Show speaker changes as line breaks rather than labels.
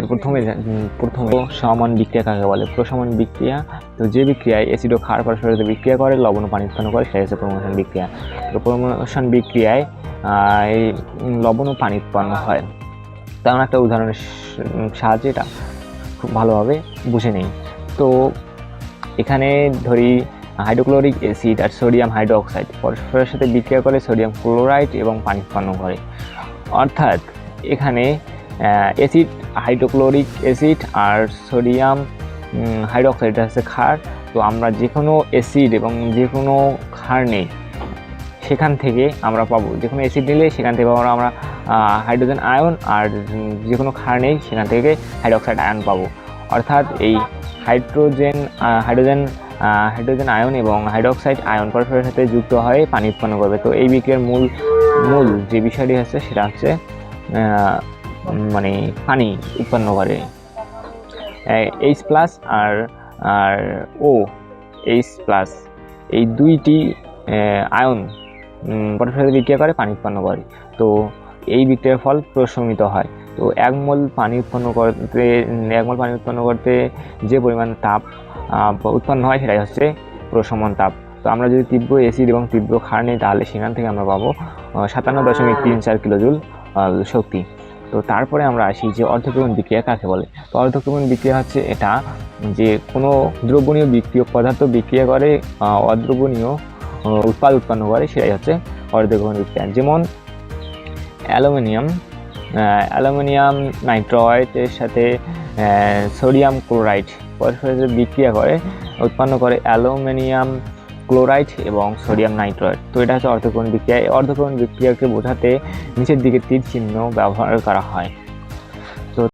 প্রথমে সমান বিক্রিয়া কাকে বলে? প্রশমন বিক্রিয়া। তো যে বিক্রিয়ায় অ্যাসিড ও ক্ষার পরস্পরের সাথে বিক্রিয়া করে লবণ ও পানি উৎপন্ন করে সেটা হচ্ছে প্রমোশন বিক্রিয়া। তো প্রমোশন বিক্রিয়ায় এই লবণ ও পানি উৎপন্ন হয়। তেমন একটা উদাহরণের সাহায্যে এটা খুব ভালোভাবে বুঝে নেই। তো এখানে ধরি হাইড্রোক্লোরিক অ্যাসিড আর সোডিয়াম হাইড্রোক্সাইড পরস্পরের সাথে বিক্রিয়া করে সোডিয়াম ক্লোরাইড এবং পানি উৎপন্ন করে। অর্থাৎ এখানে অ্যাসিড হাইড্রোক্লোরিক অ্যাসিড আর সোডিয়াম হাইড্রোক্সাইড হচ্ছে ক্ষার। তো আমরা যে কোনো অ্যাসিড এবং যে কোনো ক্ষার নেই সেখান থেকে আমরা পাবো, যে কোনো অ্যাসিড নিলে সেখান থেকে পাবো আমরা হাইড্রোজেন আয়ন, আর যে কোনো ক্ষার নেই সেখান থেকে হাইড্রোক্সাইড আয়ন পাবো। অর্থাৎ এই হাইড্রোজেন আয়ন এবং হাইড্রোক্সাইড আয়ন পরস্পরের সাথে যুক্ত হয়ে পানি উৎপন্ন করবে। তো এই বিক্রিয়ার মূল যে বিষয়টি হচ্ছে সেটা হচ্ছে মানে পানি উৎপন্ন করে। H+ আর OH+ এই দুইটি আয়ন পরস্পরের সাথে বিক্রিয়া করে পানি উৎপন্ন করে। তো এই বিক্রিয়ার ফল প্রশমিত হয়। তো 1 মোল পানি উৎপন্ন করতে যে পরিমাণ তাপ উৎপন্ন হয় সেটাই হচ্ছে প্রশমন তাপ। তো আমরা যদি তীব্র অ্যাসিড এবং তীব্র ক্ষার নিই তাহলে সেখান থেকে আমরা পাবো 57.34 কিলোজুল শক্তি। তো তারপরে আমরা আসি যে অর্ধক্রমণ বিক্রিয়া কাকে বলে। তো অর্ধক্রমণ বিক্রিয়া হচ্ছে এটা যে কোনো দ্রবণীয় বিক্রিয়ক পদার্থ বিক্রিয়া করে অদ্রবণীয় উৎপাদ উৎপন্ন করে, সেটাই হচ্ছে অর্ধক্রমণ বিক্রিয়া। যেমন অ্যালুমিনিয়াম নাইট্রেটের সাথে সোডিয়াম ক্লোরাইড পরস্পরের বিক্রিয়া করে উৎপন্ন করে অ্যালুমিনিয়াম ক্লোরাইড এবং সোডিয়াম নাইট্রেট। তো এটা হচ্ছে অর্ধক্রমণ বিক্রিয়া। এই অর্ধক্রমণ বিক্রিয়াকে বোঝাতে নিচের দিকে তীর চিহ্ন ব্যবহার করা হয়।